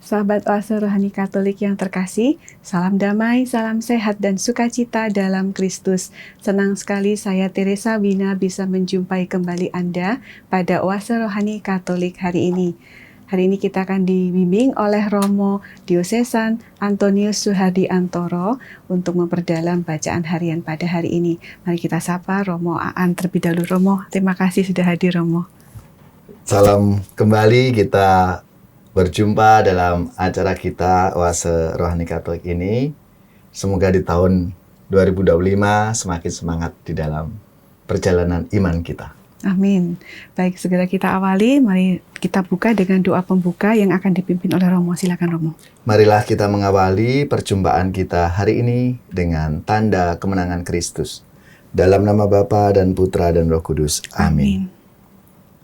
Sahabat Oase Rohani Katolik yang terkasih, salam damai, salam sehat dan sukacita dalam Kristus. Senang sekali saya Teresa Wina bisa menjumpai kembali Anda pada Oase Rohani Katolik hari ini. Hari ini kita akan dibimbing oleh Romo Diosesan Antonius Suhardi Antoro untuk memperdalam bacaan harian pada hari ini. Mari kita sapa Romo Aan terlebih dahulu. Romo, terima kasih sudah hadir Romo. Salam kembali, kita berjumpa dalam acara kita Oase Rohani Katolik ini. Semoga di tahun 2025 semakin semangat di dalam perjalanan iman kita. Amin. Baik, segera kita awali. Mari kita buka dengan doa pembuka yang akan dipimpin oleh Romo. Silakan Romo. Marilah kita mengawali perjumpaan kita hari ini dengan tanda kemenangan Kristus. Dalam nama Bapa dan Putra dan Roh Kudus. Amin.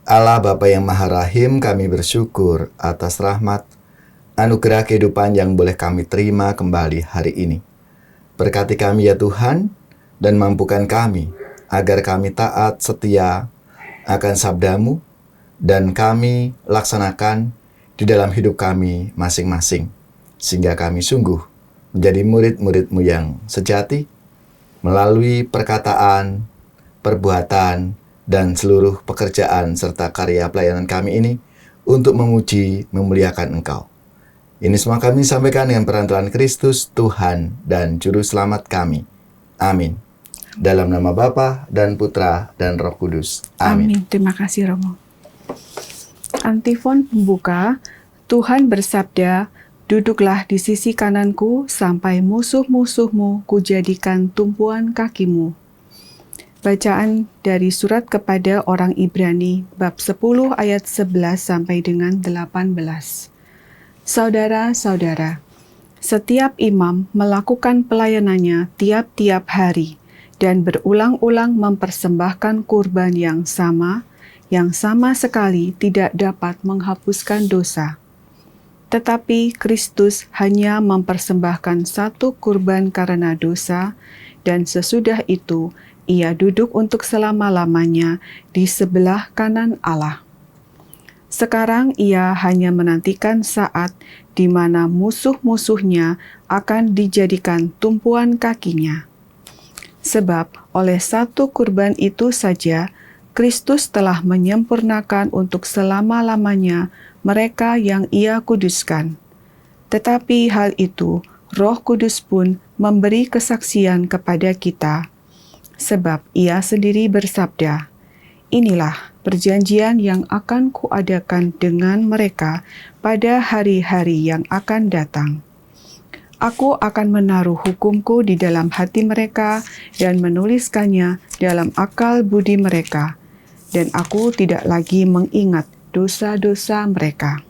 Allah Bapa yang Maha Rahim, kami bersyukur atas rahmat, anugerah kehidupan yang boleh kami terima kembali hari ini. Berkati kami ya Tuhan, dan mampukan kami agar kami taat setia akan sabda-Mu, dan kami laksanakan di dalam hidup kami masing-masing, sehingga kami sungguh menjadi murid-murid-Mu yang sejati, melalui perkataan, perbuatan, dan seluruh pekerjaan serta karya pelayanan kami ini untuk memuji, memuliakan Engkau. Ini semua kami sampaikan dengan perantaraan Kristus, Tuhan dan Juru Selamat kami. Amin. Dalam nama Bapa dan Putra dan Roh Kudus. Amin. Terima kasih Romo. Antifon pembuka, Tuhan bersabda, "Duduklah di sisi kananku sampai musuh-musuhmu kujadikan tumpuan kakimu." Bacaan dari surat kepada orang Ibrani bab 10 ayat 11 sampai dengan 18. Saudara-saudara, setiap imam melakukan pelayanannya tiap-tiap hari dan berulang-ulang mempersembahkan kurban yang sama sekali tidak dapat menghapuskan dosa. Tetapi Kristus hanya mempersembahkan satu kurban karena dosa, dan sesudah itu Ia duduk untuk selama-lamanya di sebelah kanan Allah. Sekarang Ia hanya menantikan saat di mana musuh-musuhnya akan dijadikan tumpuan kakinya. Sebab oleh satu kurban itu saja, Kristus telah menyempurnakan untuk selama-lamanya mereka yang Ia kuduskan. Tetapi hal itu, Roh Kudus pun memberi kesaksian kepada kita, sebab Ia sendiri bersabda, "Inilah perjanjian yang akan kuadakan dengan mereka pada hari-hari yang akan datang. Aku akan menaruh hukumku di dalam hati mereka dan menuliskannya dalam akal budi mereka, dan aku tidak lagi mengingat dosa-dosa mereka."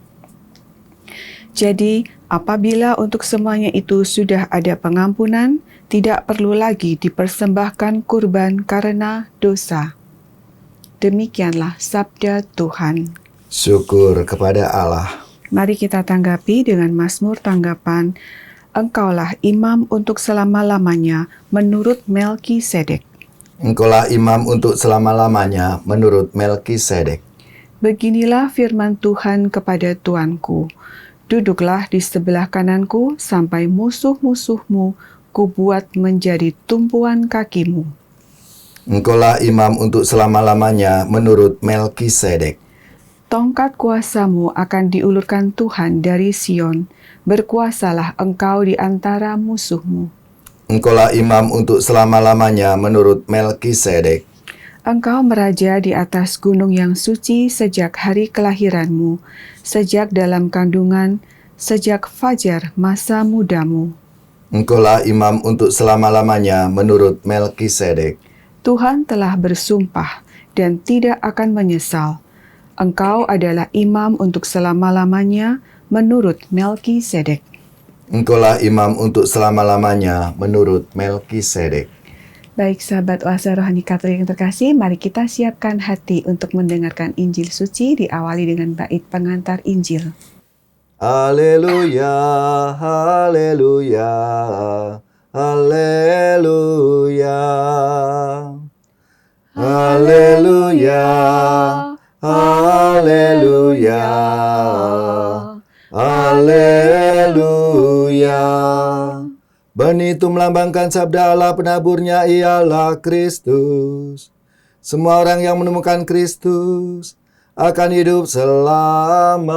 Jadi, apabila untuk semuanya itu sudah ada pengampunan, tidak perlu lagi dipersembahkan kurban karena dosa. Demikianlah sabda Tuhan. Syukur kepada Allah. Mari kita tanggapi dengan Mazmur tanggapan, "Engkaulah imam untuk selama-lamanya menurut Melkisedek." Engkaulah imam untuk selama-lamanya menurut Melkisedek. Beginilah firman Tuhan kepada Tuanku, "Duduklah di sebelah kananku sampai musuh-musuhmu kubuat menjadi tumpuan kakimu." Engkaulah imam untuk selama-lamanya menurut Melkisedek. Tongkat kuasamu akan diulurkan Tuhan dari Sion, berkuasalah engkau di antara musuhmu. Engkaulah imam untuk selama-lamanya menurut Melkisedek. Engkau meraja di atas gunung yang suci sejak hari kelahiranmu, sejak dalam kandungan, sejak fajar masa mudamu. Engkaulah imam untuk selama-lamanya menurut Melkisedek. Tuhan telah bersumpah dan tidak akan menyesal. Engkau adalah imam untuk selama-lamanya menurut Melkisedek. Engkaulah imam untuk selama-lamanya menurut Melkisedek. Baik sahabat Oase Rohani Katolik yang terkasih, mari kita siapkan hati untuk mendengarkan Injil suci, diawali dengan bait pengantar Injil. Haleluya, haleluya, haleluya. Haleluya, haleluya, itu melambangkan sabda Allah penaburnya ialah Kristus. Semua orang yang menemukan Kristus akan hidup selamanya.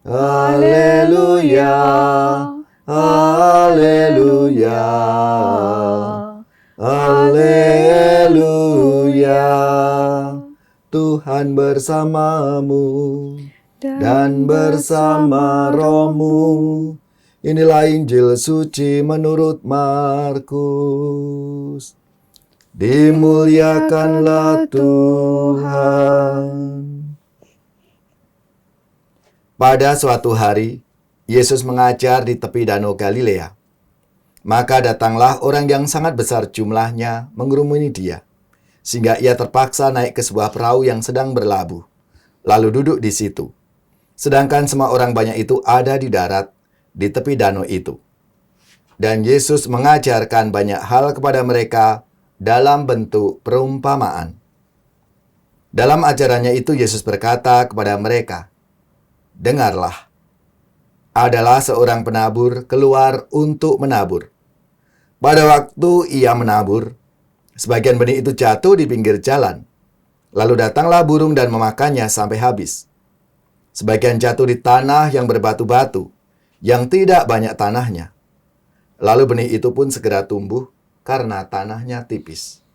Haleluya, haleluya, haleluya. Tuhan bersamamu dan bersama rohmu. Inilah Injil suci menurut Markus. Dimuliakanlah Tuhan. Pada suatu hari, Yesus mengajar di tepi danau Galilea. Maka datanglah orang yang sangat besar jumlahnya mengerumuni dia, sehingga ia terpaksa naik ke sebuah perahu yang sedang berlabuh, lalu duduk di situ. Sedangkan semua orang banyak itu ada di darat, di tepi danau itu. Dan Yesus mengajarkan banyak hal kepada mereka dalam bentuk perumpamaan. Dalam ajarannya itu Yesus berkata kepada mereka, "Dengarlah, adalah seorang penabur keluar untuk menabur. Pada waktu ia menabur, sebagian benih itu jatuh di pinggir jalan. Lalu datanglah burung dan memakannya sampai habis. Sebagian jatuh di tanah yang berbatu-batu, yang tidak banyak tanahnya. Lalu benih itu pun segera tumbuh karena tanahnya tipis.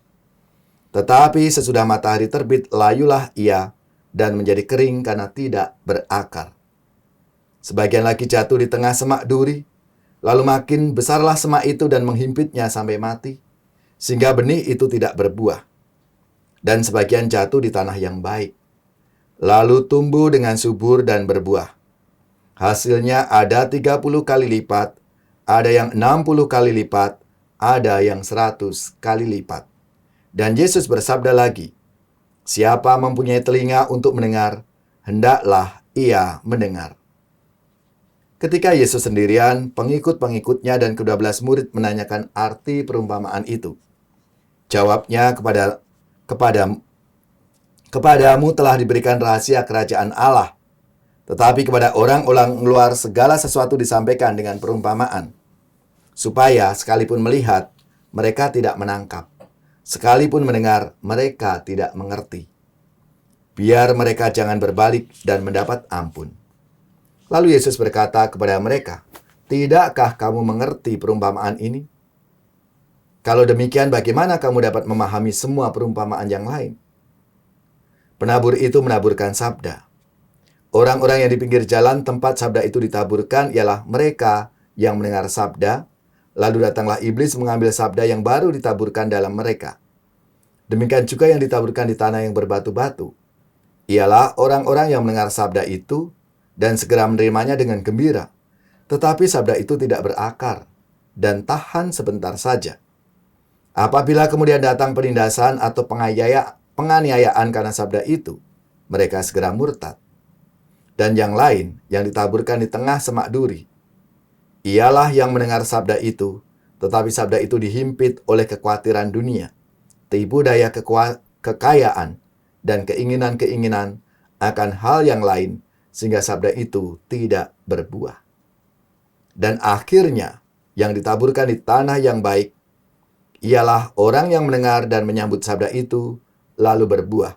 Tetapi sesudah matahari terbit, layulah ia dan menjadi kering karena tidak berakar. Sebagian lagi jatuh di tengah semak duri, lalu makin besarlah semak itu dan menghimpitnya sampai mati, sehingga benih itu tidak berbuah. Dan sebagian jatuh di tanah yang baik, lalu tumbuh dengan subur dan berbuah. Hasilnya ada 30 kali lipat, ada yang 60 kali lipat, ada yang 100 kali lipat." Dan Yesus bersabda lagi, "Siapa mempunyai telinga untuk mendengar, hendaklah ia mendengar." Ketika Yesus sendirian, pengikut-pengikutnya dan ke-12 murid menanyakan arti perumpamaan itu. Jawabnya, kepadamu telah diberikan rahasia kerajaan Allah, tetapi kepada orang-orang luar segala sesuatu disampaikan dengan perumpamaan, supaya sekalipun melihat, mereka tidak menangkap. Sekalipun mendengar, mereka tidak mengerti. Biar mereka jangan berbalik dan mendapat ampun. Lalu Yesus berkata kepada mereka, "Tidakkah kamu mengerti perumpamaan ini? Kalau demikian, bagaimana kamu dapat memahami semua perumpamaan yang lain?" Penabur itu menaburkan sabda. Orang-orang yang di pinggir jalan tempat sabda itu ditaburkan ialah mereka yang mendengar sabda. Lalu datanglah iblis mengambil sabda yang baru ditaburkan dalam mereka. Demikian juga yang ditaburkan di tanah yang berbatu-batu. Ialah orang-orang yang mendengar sabda itu dan segera menerimanya dengan gembira. Tetapi sabda itu tidak berakar dan tahan sebentar saja. Apabila kemudian datang penindasan atau penganiayaan karena sabda itu, mereka segera murtad. Dan yang lain yang ditaburkan di tengah semak duri, ialah yang mendengar sabda itu, tetapi sabda itu dihimpit oleh kekhawatiran dunia, tipu daya kekayaan, dan keinginan-keinginan akan hal yang lain, sehingga sabda itu tidak berbuah. Dan akhirnya, yang ditaburkan di tanah yang baik, ialah orang yang mendengar dan menyambut sabda itu, lalu berbuah.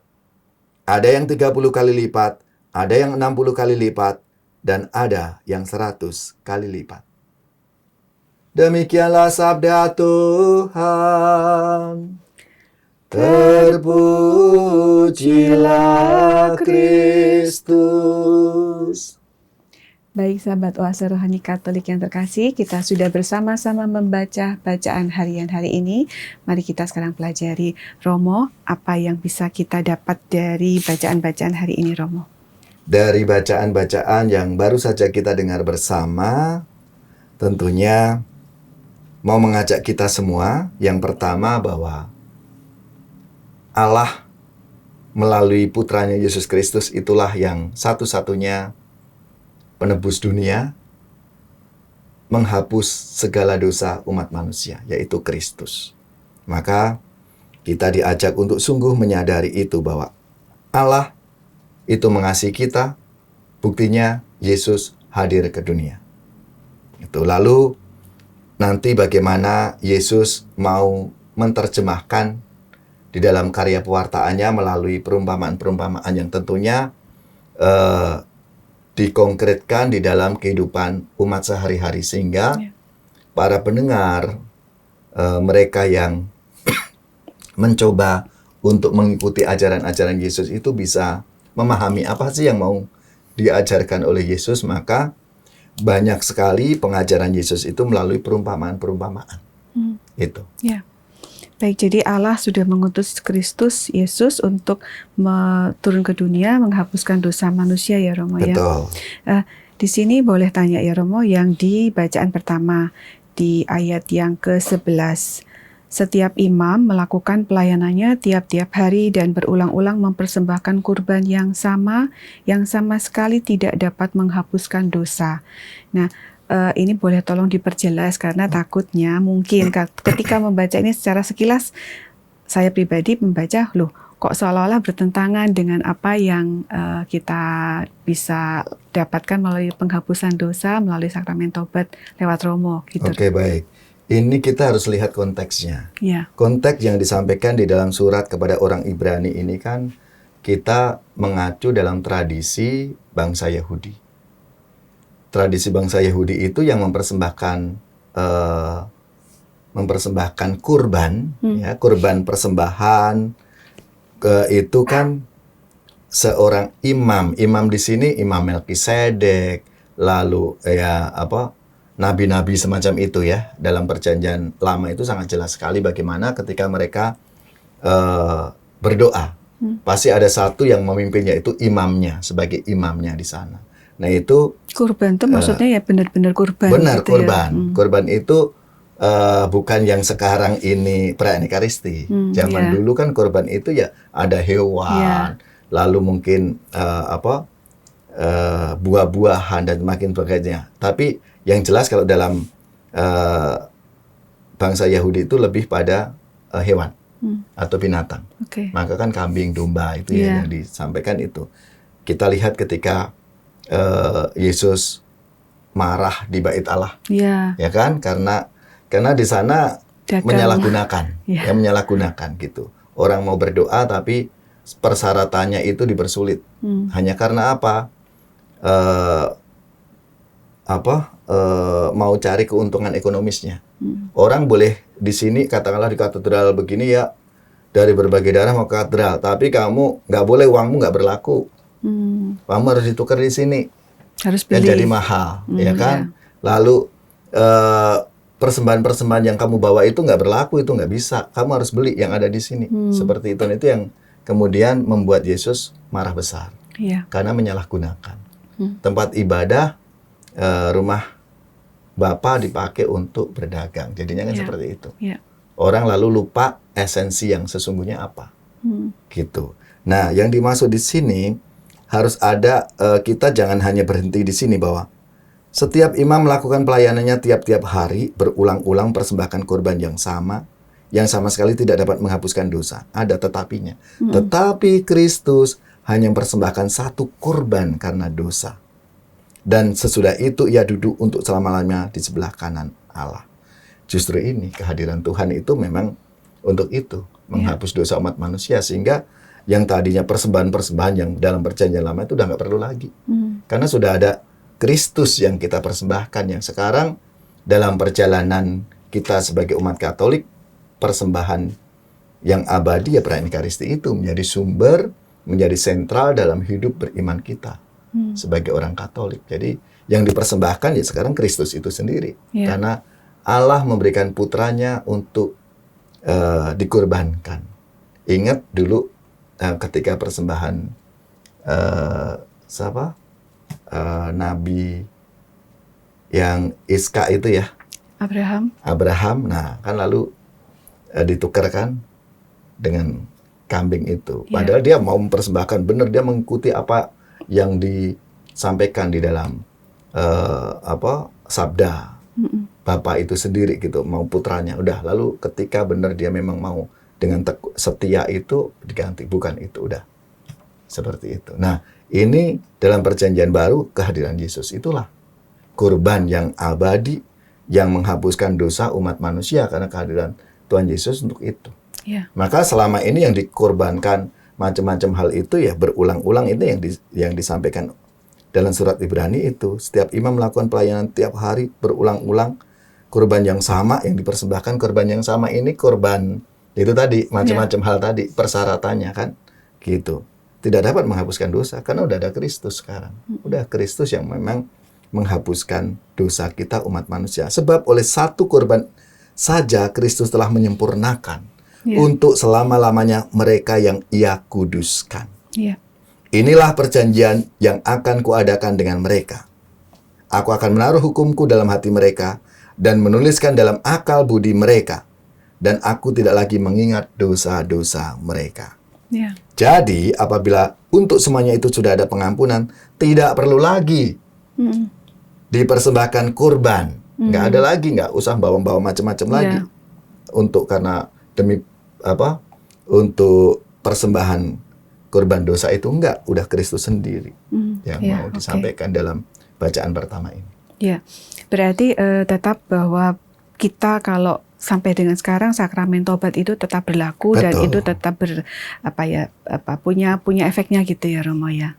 Ada yang 30 kali lipat, ada yang 60 kali lipat, dan ada yang 100 kali lipat. Demikianlah sabda Tuhan. Terpujilah Kristus. Baik sahabat Oase Rohani Katolik yang terkasih, kita sudah bersama-sama membaca bacaan harian hari ini. Mari kita sekarang pelajari. Romo, apa yang bisa kita dapat dari bacaan-bacaan hari ini, Romo? Dari bacaan-bacaan yang baru saja kita dengar bersama, tentunya mau mengajak kita semua, yang pertama bahwa Allah melalui putranya Yesus Kristus itulah yang satu-satunya penebus dunia, menghapus segala dosa umat manusia, yaitu Kristus. Maka kita diajak untuk sungguh menyadari itu, bahwa Allah itu mengasihi kita, buktinya Yesus hadir ke dunia. Itu lalu nanti bagaimana Yesus mau menerjemahkan di dalam karya pewartaannya melalui perumpamaan-perumpamaan yang tentunya dikonkretkan di dalam kehidupan umat sehari-hari sehingga para pendengar, mereka yang mencoba untuk mengikuti ajaran-ajaran Yesus itu bisa memahami apa sih yang mau diajarkan oleh Yesus, maka banyak sekali pengajaran Yesus itu melalui perumpamaan-perumpamaan. Itu. Ya. Baik, jadi Allah sudah mengutus Kristus Yesus untuk turun ke dunia menghapuskan dosa manusia ya Romo ya. Betul. Di sini boleh tanya ya Romo, yang di bacaan pertama di ayat yang ke-11. Setiap imam melakukan pelayanannya tiap-tiap hari dan berulang-ulang mempersembahkan kurban yang sama sekali tidak dapat menghapuskan dosa. Nah, ini boleh tolong diperjelas karena takutnya mungkin ketika membaca ini secara sekilas saya pribadi membaca, loh kok seolah-olah bertentangan dengan apa yang kita bisa dapatkan melalui penghapusan dosa melalui sakramen tobat lewat Romo gitu. Oke, baik. Ini kita harus lihat konteksnya. Ya. Konteks yang disampaikan di dalam surat kepada orang Ibrani ini kan kita mengacu dalam tradisi bangsa Yahudi. Tradisi bangsa Yahudi itu yang mempersembahkan kurban, ya, kurban persembahan itu kan seorang imam. Imam di sini Imam Melkisedek, lalu ya nabi-nabi semacam itu ya. Dalam perjanjian lama itu sangat jelas sekali bagaimana ketika mereka berdoa. Pasti ada satu yang memimpinnya, itu imamnya, sebagai imamnya di sana. Nah itu kurban itu maksudnya ya benar-benar kurban. Benar, gitu kurban. Ya? Kurban itu bukan yang sekarang ini perayaan Ekaristi. Zaman dulu kan kurban itu ya ada hewan, lalu mungkin buah-buahan dan makin sebagainya. Tapi yang jelas kalau dalam bangsa Yahudi itu lebih pada hewan atau binatang. Maka kan kambing, domba itu ya yang disampaikan itu. Kita lihat ketika Yesus marah di Bait Allah, ya kan? Karena di sana menyalahgunakan, menyalahgunakan gitu. Orang mau berdoa tapi persyaratannya itu dipersulit. Hanya karena apa? Mau cari keuntungan ekonomisnya. Orang boleh di sini, katakanlah di katedral begini ya, dari berbagai daerah mau ke katedral, tapi kamu nggak boleh, uangmu nggak berlaku. Kamu harus ditukar di sini. Harus beli. Dan jadi mahal, ya kan? Lalu persembahan-persembahan yang kamu bawa itu nggak berlaku, itu nggak bisa. Kamu harus beli yang ada di sini. Seperti itu. Dan itu yang kemudian membuat Yesus marah besar. Karena menyalahgunakan. Tempat ibadah, rumah Bapa dipakai untuk berdagang. Jadinya kan seperti itu. Orang lalu lupa esensi yang sesungguhnya apa. Gitu. Nah, yang dimaksud di sini harus ada, kita jangan hanya berhenti di sini bahwa setiap imam melakukan pelayanannya tiap-tiap hari, berulang-ulang persembahkan korban yang sama sekali tidak dapat menghapuskan dosa. Ada tetapinya. Tetapi Kristus hanya mempersembahkan satu korban karena dosa. Dan sesudah itu ia duduk untuk selama-lamanya di sebelah kanan Allah. Justru ini kehadiran Tuhan itu memang untuk itu, menghapus dosa umat manusia, sehingga yang tadinya persembahan-persembahan yang dalam perjanjian lama itu udah nggak perlu lagi. Karena sudah ada Kristus yang kita persembahkan, yang sekarang dalam perjalanan kita sebagai umat Katolik, persembahan yang abadi ya perayaan Ekaristi itu menjadi sumber, menjadi sentral dalam hidup beriman kita sebagai orang Katolik. Jadi yang dipersembahkan ya sekarang Kristus itu sendiri. Karena Allah memberikan putranya untuk dikorbankan. Ingat dulu ketika persembahan Nabi yang Iska itu ya, Abraham. Nah kan lalu ditukarkan dengan kambing itu. Padahal dia mau mempersembahkan, benar dia mengikuti apa yang disampaikan di dalam sabda Bapa itu sendiri gitu, mau putranya. Udah, lalu ketika benar dia memang mau dengan setia itu diganti, bukan itu, udah seperti itu. Nah, ini dalam perjanjian baru kehadiran Yesus itulah kurban yang abadi yang menghapuskan dosa umat manusia karena kehadiran Tuhan Yesus untuk itu. Ya. Maka selama ini yang dikorbankan macam-macam hal itu ya berulang-ulang itu yang disampaikan dalam surat Ibrani itu. Setiap imam melakukan pelayanan tiap hari berulang-ulang, kurban yang sama yang dipersembahkan, korban yang sama ini korban itu tadi macam-macam hal tadi persyaratannya kan gitu. Tidak dapat menghapuskan dosa karena udah ada Kristus sekarang. Udah Kristus yang memang menghapuskan dosa kita umat manusia. Sebab oleh satu korban saja Kristus telah menyempurnakan untuk selama-lamanya mereka yang Ia kuduskan. Inilah perjanjian yang akan kuadakan dengan mereka. Aku akan menaruh hukumku dalam hati mereka dan menuliskan dalam akal budi mereka. Dan aku tidak lagi mengingat dosa-dosa mereka. Jadi apabila untuk semuanya itu sudah ada pengampunan, tidak perlu lagi dipersembahkan kurban. Nggak ada lagi, nggak usah bawa-bawa macam-macam lagi. Karena demi untuk persembahan kurban dosa itu udah Kristus sendiri yang mau disampaikan dalam bacaan pertama ini. Ya, berarti tetap bahwa kita kalau sampai dengan sekarang sakramen tobat itu tetap berlaku. Betul. Dan itu tetap punya efeknya gitu ya Romo ya.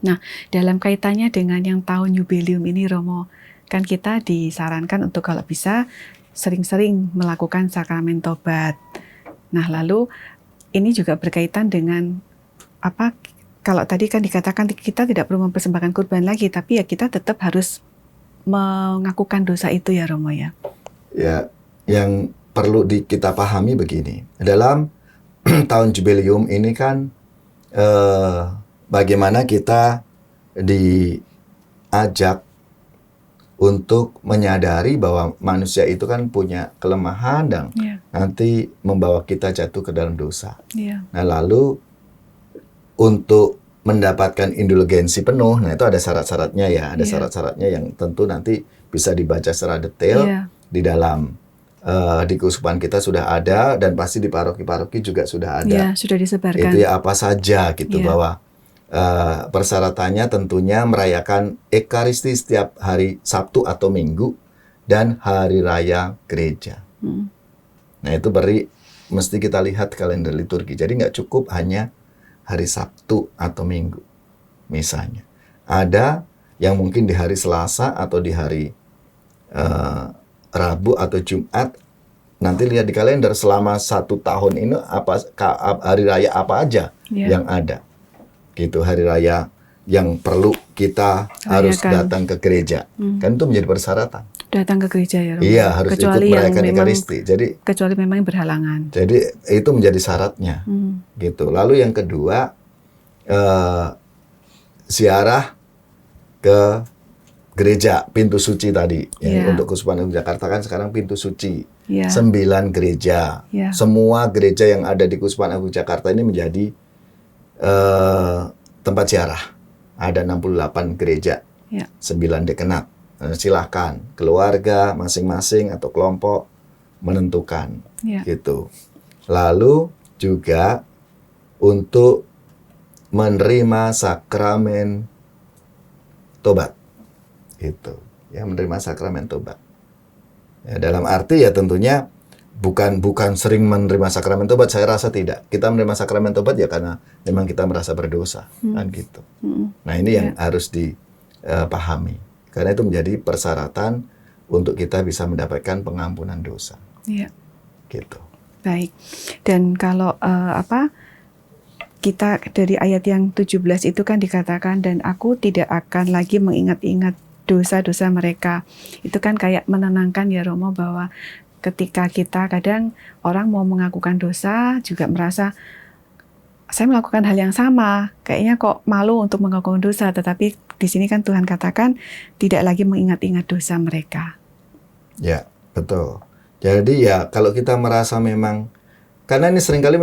Nah, dalam kaitannya dengan yang tahun jubileum ini Romo, kan kita disarankan untuk kalau bisa sering-sering melakukan sakramen tobat. Nah, lalu ini juga berkaitan dengan kalau tadi kan dikatakan kita tidak perlu mempersembahkan kurban lagi, tapi ya kita tetap harus mengakukan dosa itu ya Romo ya. Ya, yang perlu kita pahami begini, dalam tahun jubileum ini kan bagaimana kita diajak untuk menyadari bahwa manusia itu kan punya kelemahan dan nanti membawa kita jatuh ke dalam dosa. Nah, lalu untuk mendapatkan indulgensi penuh, nah itu ada syarat-syaratnya ya, ada syarat-syaratnya yang tentu nanti bisa dibaca secara detail di dalam di keuskupan kita sudah ada dan pasti di paroki-paroki juga sudah ada. Sudah disebarkan. Itu ya apa saja gitu bahwa persyaratannya tentunya merayakan Ekaristi setiap hari Sabtu atau Minggu dan hari raya gereja. Nah itu mesti kita lihat kalender liturgi. Jadi nggak cukup hanya hari Sabtu atau Minggu misalnya. Ada yang mungkin di hari Selasa atau di hari Rabu atau Jumat. Nanti lihat di kalender selama 1 tahun ini hari raya apa aja yang ada. Gitu, hari raya yang perlu kita harus datang ke gereja. Kan itu menjadi persyaratan. Datang ke gereja ya Romo. Iya, harus kecuali ikut merayakan Ekaristi. Kecuali memang berhalangan. Jadi itu menjadi syaratnya. Gitu. Lalu yang kedua, ziarah ke gereja, pintu suci tadi. Untuk Keuskupan Agung Jakarta kan sekarang pintu suci. 9 gereja. Semua gereja yang ada di Keuskupan Agung Jakarta ini menjadi tempat ziarah. Ada 68 gereja, 9 dekenat. Silahkan keluarga masing-masing atau kelompok menentukan gitu. Lalu juga untuk menerima sakramen tobat gitu ya, menerima sakramen tobat ya, dalam arti ya tentunya bukan sering menerima sakramen tobat. Saya rasa tidak. Kita menerima sakramen tobat ya karena memang kita merasa berdosa kan gitu. Nah ini yang harus dipahami karena itu menjadi persyaratan untuk kita bisa mendapatkan pengampunan dosa. Gitu. Baik. Dan kalau kita dari ayat yang 17 itu kan dikatakan dan aku tidak akan lagi mengingat-ingat dosa-dosa mereka. Itu kan kayak menenangkan ya Romo bahwa ketika kita kadang orang mau mengakukan dosa juga merasa saya melakukan hal yang sama, kayaknya kok malu untuk mengakukan dosa, tetapi di sini kan Tuhan katakan tidak lagi mengingat-ingat dosa mereka. Ya, betul. Jadi ya kalau kita merasa memang karena ini seringkali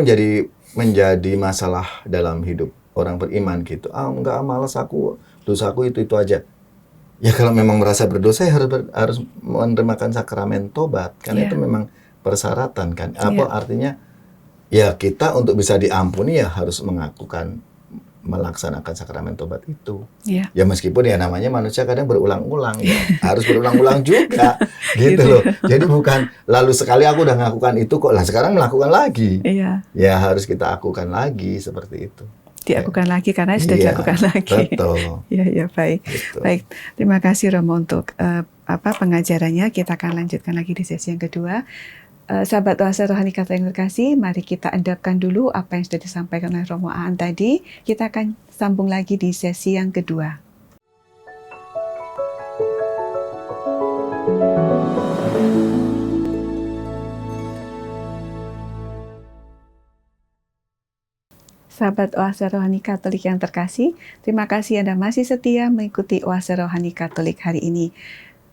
menjadi masalah dalam hidup orang beriman gitu. Enggak, malas aku, dosaku itu aja. Ya kalau memang merasa berdosa ya harus menerima sakramen tobat karena itu memang persyaratan kan. Apa artinya? Ya kita untuk bisa diampuni ya harus mengakukan melaksanakan sakramen tobat itu. Ya. Ya meskipun ya namanya manusia kadang berulang-ulang ya, harus berulang-ulang juga gitu loh. Jadi bukan lalu sekali aku udah melakukan itu kok lah sekarang melakukan lagi. Iya. Ya harus kita lakukan lagi seperti itu. Dilakukan lagi karena sudah Iya, dilakukan lagi. betul. Ya, baik. Gitu. Baik, terima kasih Romo untuk pengajarannya. Kita akan lanjutkan lagi di sesi yang kedua. Sahabat Oase Rohani Katolik yang terkasih, mari kita endapkan dulu apa yang sudah disampaikan oleh Romo Aan tadi. Kita akan sambung lagi di sesi yang kedua. Sahabat Oase Rohani Katolik yang terkasih, terima kasih Anda masih setia mengikuti Oase Rohani Katolik hari ini.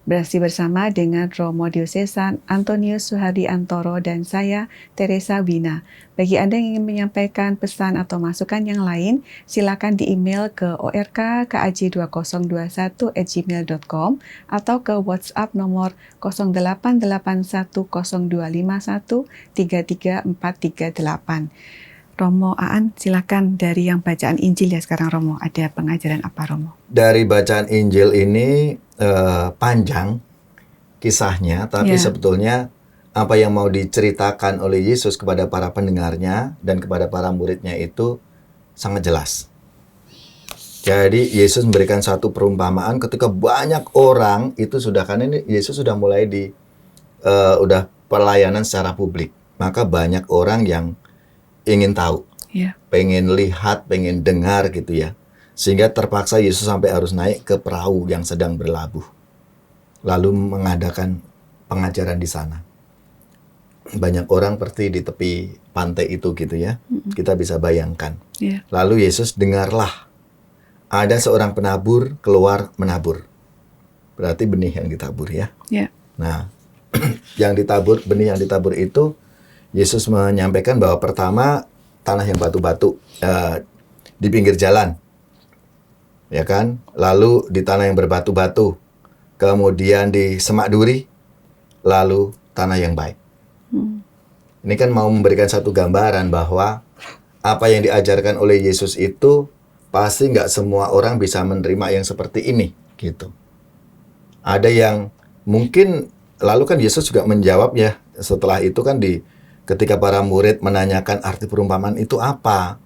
Masih bersama dengan Romo Diosesan Antonius Suhardi Antoro dan saya, Teresa Wina. Bagi Anda yang ingin menyampaikan pesan atau masukan yang lain, silakan di-email ke orkaj2021@gmail.com atau ke WhatsApp nomor 08810251334438. Romo Aan, silakan dari yang bacaan Injil ya sekarang Romo. Ada pengajaran apa Romo? Dari bacaan Injil ini panjang kisahnya, tapi sebetulnya apa yang mau diceritakan oleh Yesus kepada para pendengarnya dan kepada para muridnya itu sangat jelas. Jadi Yesus memberikan satu perumpamaan ketika banyak orang itu sudah, karena ini Yesus sudah mulai udah pelayanan secara publik, maka banyak orang yang ingin tahu, pengen lihat, pengen dengar gitu ya. Sehingga terpaksa Yesus sampai harus naik ke perahu yang sedang berlabuh. Lalu mengadakan pengajaran di sana. Banyak orang seperti di tepi pantai itu gitu ya. Kita bisa bayangkan. Lalu Yesus dengarlah. Ada seorang penabur keluar menabur. Berarti benih yang ditabur ya. Nah, benih yang ditabur itu Yesus menyampaikan bahwa pertama tanah yang batu-batu di pinggir jalan. Ya kan? Lalu di tanah yang berbatu-batu, kemudian di semak duri, lalu tanah yang baik. Ini kan mau memberikan satu gambaran bahwa apa yang diajarkan oleh Yesus itu pasti nggak semua orang bisa menerima yang seperti ini, gitu. Ada yang mungkin, lalu kan Yesus juga menjawab ya, setelah itu kan ketika para murid menanyakan arti perumpamaan itu apa,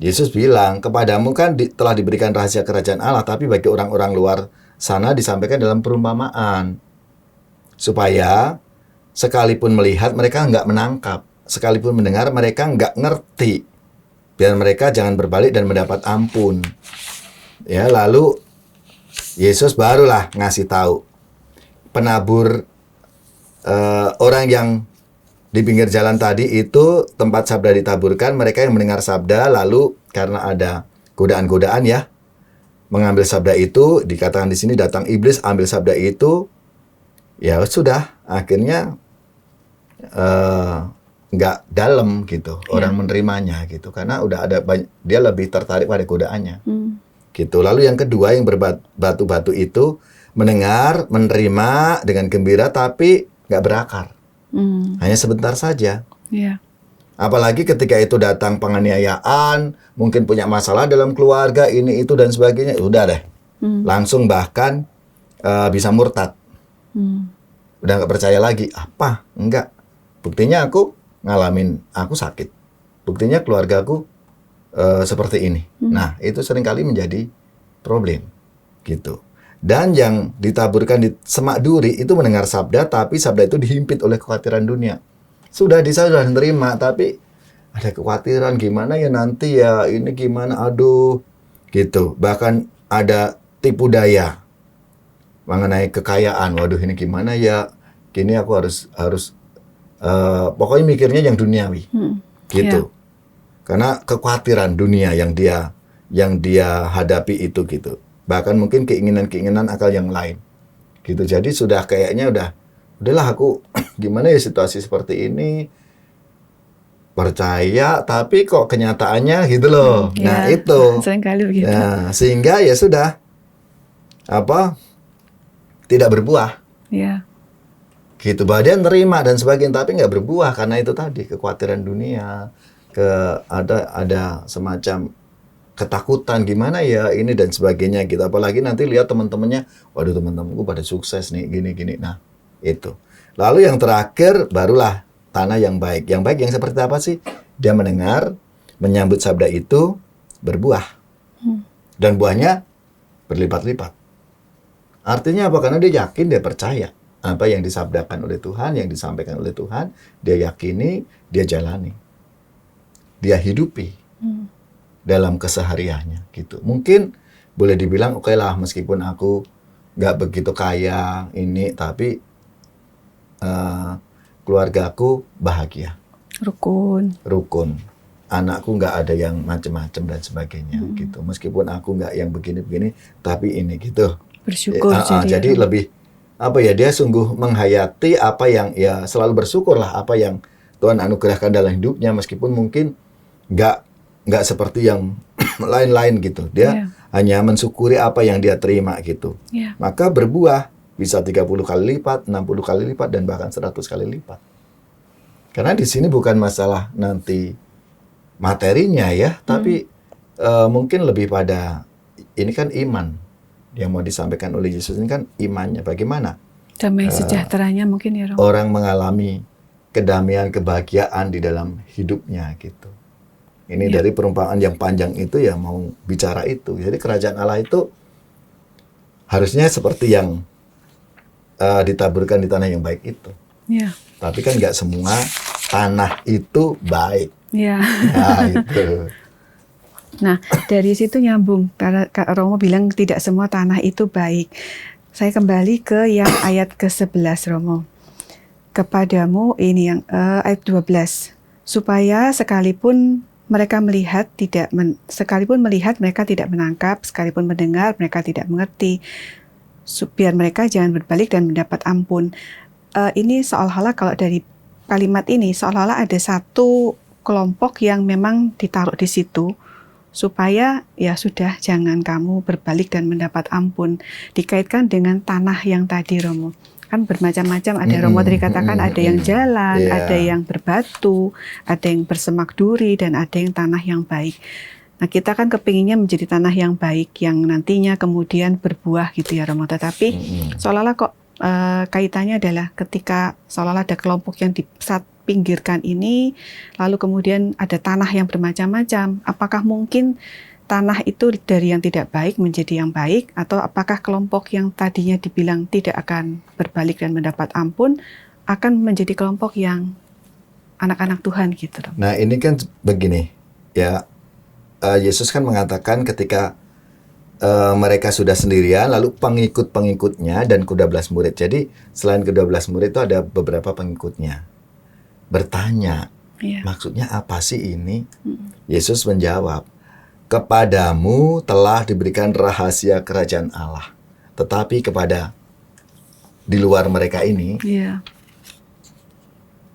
Yesus bilang, kepadamu kan telah diberikan rahasia kerajaan Allah, tapi bagi orang-orang luar sana disampaikan dalam perumpamaan. Supaya sekalipun melihat mereka nggak menangkap, sekalipun mendengar mereka nggak ngerti. Biar mereka jangan berbalik dan mendapat ampun. Ya, lalu Yesus barulah ngasih tahu. Penabur orang yang di pinggir jalan tadi itu tempat sabda ditaburkan, mereka yang mendengar sabda, lalu karena ada godaan-godaan ya, mengambil sabda itu, dikatakan di sini datang iblis, ambil sabda itu, ya sudah, akhirnya nggak dalam gitu, orang menerimanya gitu, karena udah ada dia lebih tertarik pada godaannya, gitu. Lalu yang kedua yang berbatu-batu itu mendengar, menerima dengan gembira, tapi nggak berakar. Hanya sebentar saja. Apalagi ketika itu datang penganiayaan, mungkin punya masalah dalam keluarga, ini, itu, dan sebagainya. Udah deh. Langsung bahkan bisa murtad. Udah nggak percaya lagi. Apa? Enggak. Buktinya aku sakit. Buktinya keluargaku seperti ini. Nah, itu seringkali menjadi problem. Gitu. Dan yang ditaburkan di semak duri itu mendengar sabda, tapi sabda itu dihimpit oleh kekhawatiran dunia. Sudah menerima, tapi ada kekhawatiran gimana ya nanti ya, ini gimana, aduh, gitu. Bahkan ada tipu daya mengenai kekayaan. Waduh, ini gimana ya? Gini aku harus pokoknya mikirnya yang duniawi, gitu. Karena kekhawatiran dunia yang dia hadapi itu gitu. Bahkan mungkin keinginan-keinginan akal yang lain, gitu. Jadi sudah kayaknya udahlah aku gimana ya situasi seperti ini, percaya tapi kok kenyataannya gitu loh. Nah itu. Seringkali begitu. Nah, sehingga ya sudah tidak berbuah. Gitu. Bahwa dia nerima dan sebagainya, tapi nggak berbuah karena itu tadi kekhawatiran dunia, ada semacam ketakutan gimana ya ini dan sebagainya gitu. Apalagi nanti lihat teman-temannya, waduh teman-temanku pada sukses nih gini-gini. Nah, itu. Lalu yang terakhir barulah tanah yang baik. Yang baik yang seperti apa sih? Dia mendengar, menyambut sabda itu, berbuah. Dan buahnya berlipat-lipat. Artinya apa? Karena dia yakin, dia percaya apa yang disabdakan oleh Tuhan, yang disampaikan oleh Tuhan, dia yakini, dia jalani. Dia hidupi dalam kesehariannya gitu. Mungkin boleh dibilang oke lah meskipun aku nggak begitu kaya ini, tapi keluargaku bahagia. Rukun. Anakku nggak ada yang macam-macam dan sebagainya gitu. Meskipun aku nggak yang begini-begini, tapi ini gitu. Bersyukur. Jadi lebih apa ya, dia sungguh menghayati apa yang ya selalu bersyukurlah apa yang Tuhan anugerahkan dalam hidupnya, meskipun mungkin nggak seperti yang lain-lain gitu. Dia hanya mensyukuri apa yang dia terima gitu. Maka berbuah bisa 30 kali lipat, 60 kali lipat, dan bahkan 100 kali lipat. Karena di sini bukan masalah nanti materinya ya, tapi mungkin lebih pada ini kan iman yang mau disampaikan oleh Yesus ini kan imannya bagaimana. Damai sejahteranya mungkin ya Romo. Orang mengalami kedamaian, kebahagiaan di dalam hidupnya gitu. Ini dari perumpamaan yang panjang itu ya mau bicara itu. Jadi kerajaan Allah itu harusnya seperti yang ditaburkan di tanah yang baik itu. Tapi kan nggak semua tanah itu baik. Nah, itu. Nah, dari situ nyambung. Karena Kak Romo bilang tidak semua tanah itu baik. Saya kembali ke yang ayat ke-11 Romo. Kepadamu ini yang ayat 12. Supaya sekalipun mereka melihat sekalipun melihat mereka tidak menangkap, sekalipun mendengar mereka tidak mengerti. Biar mereka jangan berbalik dan mendapat ampun. Ini seolah-olah kalau dari kalimat ini seolah-olah ada satu kelompok yang memang ditaruh di situ supaya ya sudah jangan kamu berbalik dan mendapat ampun. Dikaitkan dengan tanah yang tadi Romo. Kan bermacam-macam, ada Romo tadi katakan ada yang jalan, ada yang berbatu, ada yang bersemak duri, dan ada yang tanah yang baik. Nah kita kan kepinginnya menjadi tanah yang baik, yang nantinya kemudian berbuah gitu ya Romo. Tetapi seolah-olah kok kaitannya adalah ketika seolah-olah ada kelompok yang dipinggirkan ini, lalu kemudian ada tanah yang bermacam-macam. Apakah mungkin tanah itu dari yang tidak baik menjadi yang baik, atau apakah kelompok yang tadinya dibilang tidak akan berbalik dan mendapat ampun akan menjadi kelompok yang anak-anak Tuhan gitu? Nah ini kan begini ya, Yesus kan mengatakan ketika mereka sudah sendirian, lalu pengikut-pengikutnya dan ke-12 murid. Jadi selain ke-12 murid itu ada beberapa pengikutnya bertanya, maksudnya apa sih ini? Yesus menjawab, kepadamu telah diberikan rahasia kerajaan Allah. Tetapi kepada di luar mereka ini,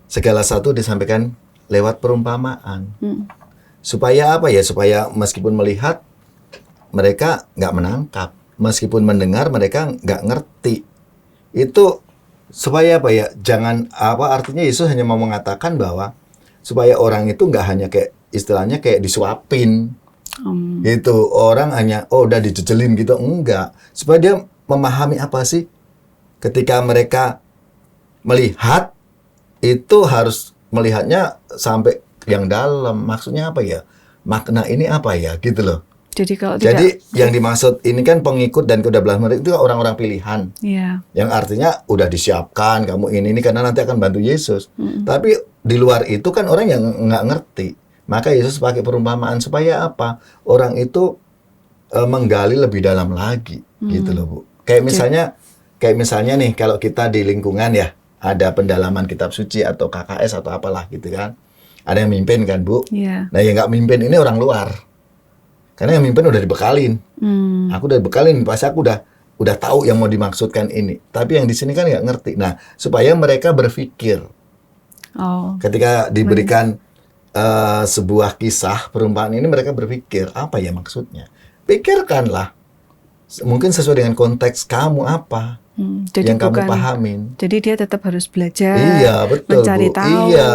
segala sesuatu disampaikan lewat perumpamaan. Supaya apa ya? Supaya meskipun melihat, mereka nggak menangkap. Meskipun mendengar, mereka nggak ngerti. Itu supaya apa ya? Jangan apa artinya Yesus hanya mau mengatakan bahwa supaya orang itu nggak hanya kayak istilahnya kayak disuapin. Gitu, orang hanya udah dijejelin gitu, enggak, supaya dia memahami apa sih ketika mereka melihat itu harus melihatnya sampai yang dalam, maksudnya apa ya, makna ini apa ya gitu loh. Jadi yang dimaksud ini kan pengikut dan ke-12 murid itu orang-orang pilihan, yang artinya udah disiapkan kamu ini karena nanti akan bantu Yesus. Tapi di luar itu kan orang yang nggak ngerti. Maka Yesus pakai perumpamaan supaya apa? Orang itu menggali lebih dalam lagi, gitu loh Bu. Kayak misalnya nih, kalau kita di lingkungan ya, ada pendalaman kitab suci atau KKS atau apalah gitu kan. Ada yang mimpin kan Bu. Nah yang nggak mimpin ini orang luar. Karena yang mimpin udah dibekalin. Aku udah dibekalin, pasti aku udah tahu yang mau dimaksudkan ini. Tapi yang di sini kan nggak ngerti. Nah supaya mereka berpikir. Ketika diberikan sebuah kisah perumpamaan ini, mereka berpikir apa ya maksudnya. Pikirkanlah, mungkin sesuai dengan konteks kamu apa. Jadi yang kamu bukan, pahamin. jadi dia tetap harus belajar, Iya, betul, mencari Bu. tahu. Iya,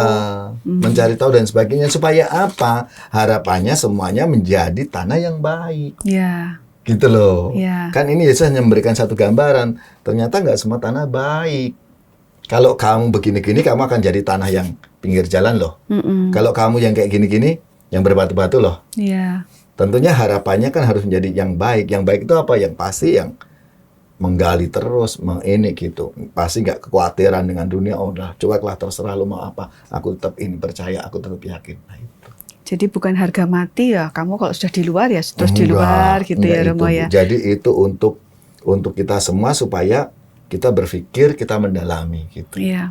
mencari tahu dan sebagainya. Supaya apa? Harapannya semuanya menjadi tanah yang baik. Ya, Gitu loh. ya. Kan ini Yesus hanya memberikan satu gambaran. Ternyata nggak semua tanah baik. Kalau kamu begini-gini, kamu akan jadi tanah yang pinggir jalan loh. Kalau kamu yang kayak gini-gini, yang berbatu-batu loh. Ya, Tentunya harapannya kan harus menjadi yang baik. Yang baik itu apa? Yang pasti yang menggali terus, ini gitu. Pasti nggak kekhawatiran dengan dunia. Oh, udah, cueklah, terserah lu mau apa. Aku tetap ini percaya, aku tetap yakin. Nah, itu. jadi bukan harga mati ya. Kamu kalau sudah di luar ya terus di luar gitu ya, Enggak Romo itu, Bu. ya. Jadi itu untuk kita semua supaya kita berpikir, kita mendalami gitu. Iya.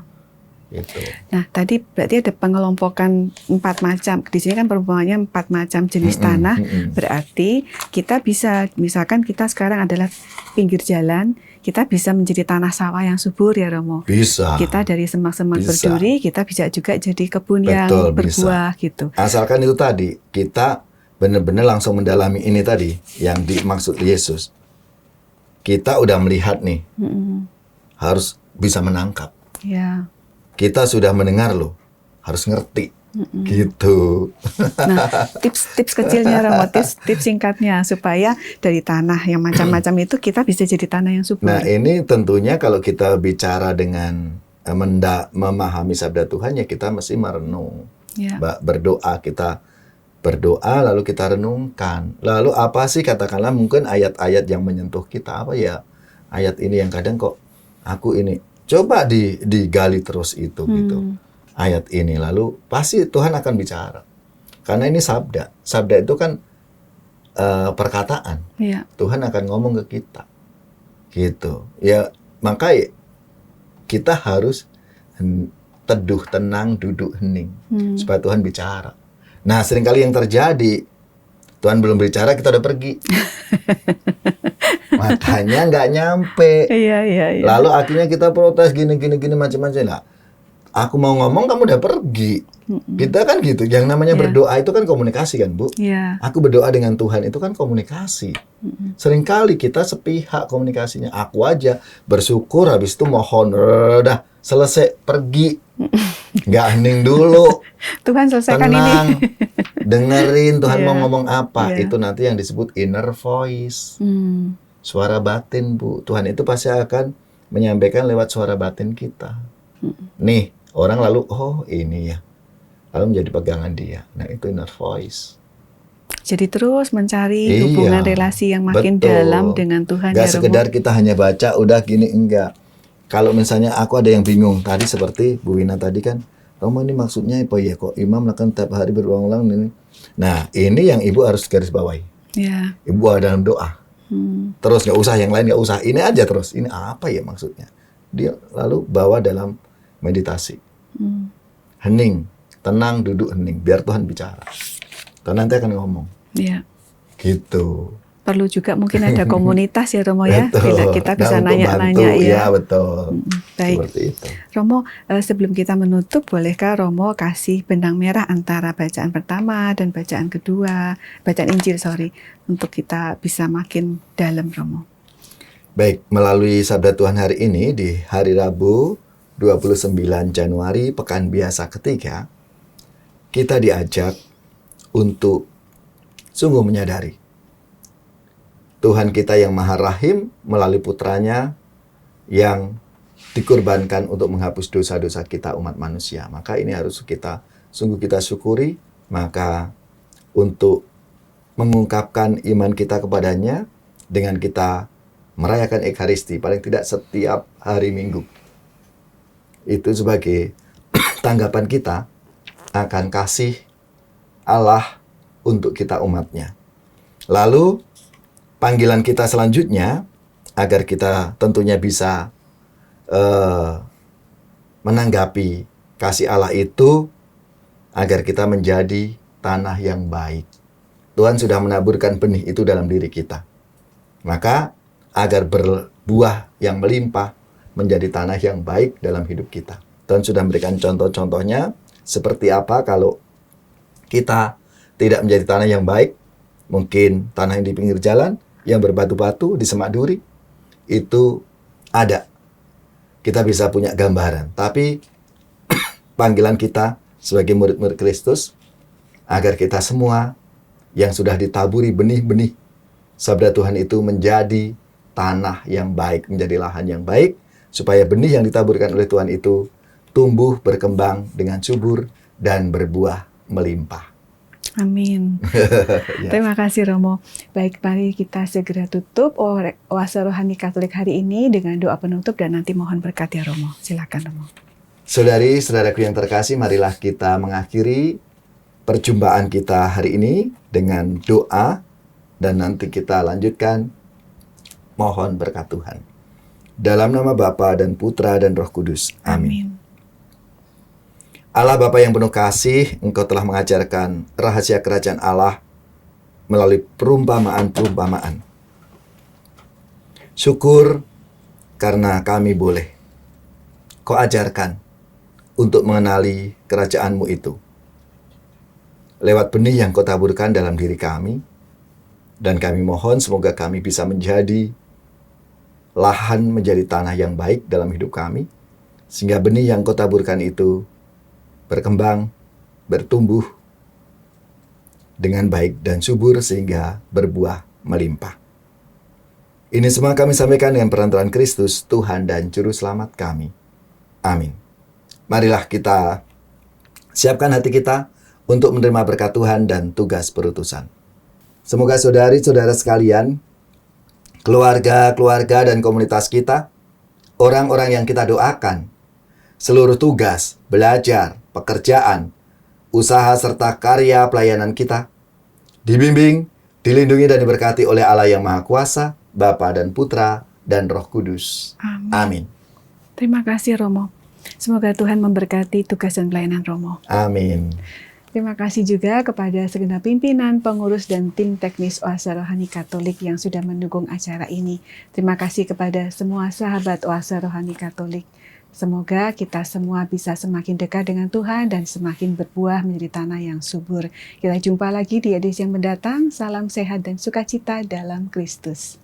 Gitu. Nah, tadi berarti ada pengelompokan 4 macam. Di sini kan perumpamannya 4 macam jenis tanah. Berarti kita bisa, misalkan kita sekarang adalah pinggir jalan, kita bisa menjadi tanah sawah yang subur ya, Romo. Bisa. Kita dari semak-semak Bisa. berduri, kita bisa juga jadi kebun Betul, yang berbuah bisa. gitu. Asalkan itu tadi, kita benar-benar langsung mendalami ini tadi, yang dimaksud Yesus. Kita udah melihat nih, harus bisa menangkap. Ya. Kita sudah mendengar loh, harus ngerti. Gitu. Nah, tips kecilnya, Romo, tips singkatnya supaya dari tanah yang macam-macam itu kita bisa jadi tanah yang subur. Nah, ini tentunya kalau kita bicara dengan memahami sabda Tuhan, ya kita mesti merenung. Ya. Berdoa, kita berdoa lalu kita renungkan. Lalu apa sih, katakanlah mungkin ayat-ayat yang menyentuh kita, apa ya? Ayat ini yang kadang kok aku ini, coba digali terus itu gitu. Ayat ini, lalu pasti Tuhan akan bicara. Karena ini sabda. Sabda itu kan perkataan. Ya. Tuhan akan ngomong ke kita. Gitu. Ya, maka kita harus teduh, tenang, duduk hening. Supaya Tuhan bicara. Nah, seringkali yang terjadi, Tuhan belum bicara, kita udah pergi. Makanya nggak nyampe. Iya. Lalu akhirnya kita protes gini macam-macam. Nah, aku mau ngomong, kamu udah pergi. Kita kan gitu. Yang namanya berdoa itu kan komunikasi kan, Bu. Yeah. Aku berdoa dengan Tuhan itu kan komunikasi. Seringkali kita sepihak komunikasinya. Aku aja bersyukur, habis itu mohon, udah selesai, pergi. Nggak hening dulu. Tuhan selesaikan tenang, ini. dengerin Tuhan Yeah. mau ngomong apa. Yeah. Itu nanti yang disebut inner voice. Suara batin, Bu. Tuhan itu pasti akan menyampaikan lewat suara batin kita. Nih, orang lalu, oh ini ya. Lalu menjadi pegangan dia. Nah, itu inner voice. Jadi terus mencari hubungan relasi yang makin betul. dalam dengan Tuhan. Gak sekedar kita hanya baca, udah gini, enggak. Kalau misalnya aku ada yang bingung, tadi seperti Bu Wina tadi kan, Romo ini maksudnya apa ya, kok imam melakukan tiap hari berulang-ulang ini. Nah, ini yang Ibu harus garis bawahi. Ya. Ibu ada dalam doa. Terus nggak usah yang lain, nggak usah. Ini aja terus. Ini apa ya maksudnya? Dia lalu bawa dalam meditasi. Hening, tenang, duduk hening. Biar Tuhan bicara. Tuhan nanti akan ngomong. Ya. Gitu. Perlu juga mungkin ada komunitas ya, Romo ya. Betul. Bila kita bisa Nah, untuk nanya-nanya bantu, ya. Ya, betul. Baik. Seperti itu. Romo, sebelum kita menutup, bolehkah Romo kasih benang merah antara bacaan pertama dan bacaan kedua, bacaan Injil, untuk kita bisa makin dalam, Romo? Baik, melalui sabda Tuhan hari ini di hari Rabu 29 Januari, pekan biasa ketiga, kita diajak untuk sungguh menyadari Tuhan kita yang Maha Rahim melalui putranya yang dikorbankan untuk menghapus dosa-dosa kita umat manusia. Maka ini harus kita syukuri. Maka untuk mengungkapkan iman kita kepadanya dengan kita merayakan Ekaristi paling tidak setiap hari Minggu. Itu sebagai tanggapan kita akan kasih Allah untuk kita umatnya. Lalu panggilan kita selanjutnya agar kita tentunya bisa menanggapi kasih Allah itu agar kita menjadi tanah yang baik. Tuhan sudah menaburkan benih itu dalam diri kita. Maka agar berbuah yang melimpah menjadi tanah yang baik dalam hidup kita. Tuhan sudah memberikan contoh-contohnya seperti apa kalau kita tidak menjadi tanah yang baik. Mungkin tanah yang di pinggir jalan, yang berbatu-batu, di semak duri, itu ada. Kita bisa punya gambaran. Tapi panggilan kita sebagai murid-murid Kristus, agar kita semua yang sudah ditaburi benih-benih sabda Tuhan itu menjadi tanah yang baik, menjadi lahan yang baik, supaya benih yang ditaburkan oleh Tuhan itu tumbuh, berkembang dengan subur, dan berbuah melimpah. Amin. Ya. Terima kasih Romo. Baik, mari kita segera tutup Oase Rohani Katolik hari ini dengan doa penutup dan nanti mohon berkat ya Romo. Silakan Romo. Saudari-saudaraku yang terkasih, marilah kita mengakhiri perjumpaan kita hari ini dengan doa dan nanti kita lanjutkan mohon berkat Tuhan. Dalam nama Bapa dan Putra dan Roh Kudus. Amin. Allah Bapa yang penuh kasih, Engkau telah mengajarkan rahasia kerajaan Allah melalui perumpamaan-perumpamaan. Syukur karena kami boleh Kau ajarkan untuk mengenali kerajaan-Mu itu. Lewat benih yang Kau taburkan dalam diri kami, dan kami mohon semoga kami bisa menjadi lahan, menjadi tanah yang baik dalam hidup kami, sehingga benih yang Kau taburkan itu berkembang, bertumbuh dengan baik dan subur sehingga berbuah melimpah. Ini semua kami sampaikan dengan perantaraan Kristus, Tuhan dan Juru Selamat kami. Amin. Marilah kita siapkan hati kita untuk menerima berkat Tuhan dan tugas perutusan. Semoga saudari-saudara sekalian, keluarga-keluarga dan komunitas kita, orang-orang yang kita doakan, seluruh tugas, belajar, pekerjaan, usaha serta karya pelayanan kita dibimbing, dilindungi dan diberkati oleh Allah yang Maha Kuasa, Bapa dan Putra dan Roh Kudus. Amin. Terima kasih Romo. Semoga Tuhan memberkati tugas dan pelayanan Romo. Amin. Terima kasih juga kepada segenap pimpinan, pengurus, dan tim teknis Oase Rohani Katolik yang sudah mendukung acara ini. Terima kasih kepada semua sahabat Oase Rohani Katolik. Semoga kita semua bisa semakin dekat dengan Tuhan dan semakin berbuah menjadi tanah yang subur. Kita jumpa lagi di edisi yang mendatang. Salam sehat dan sukacita dalam Kristus.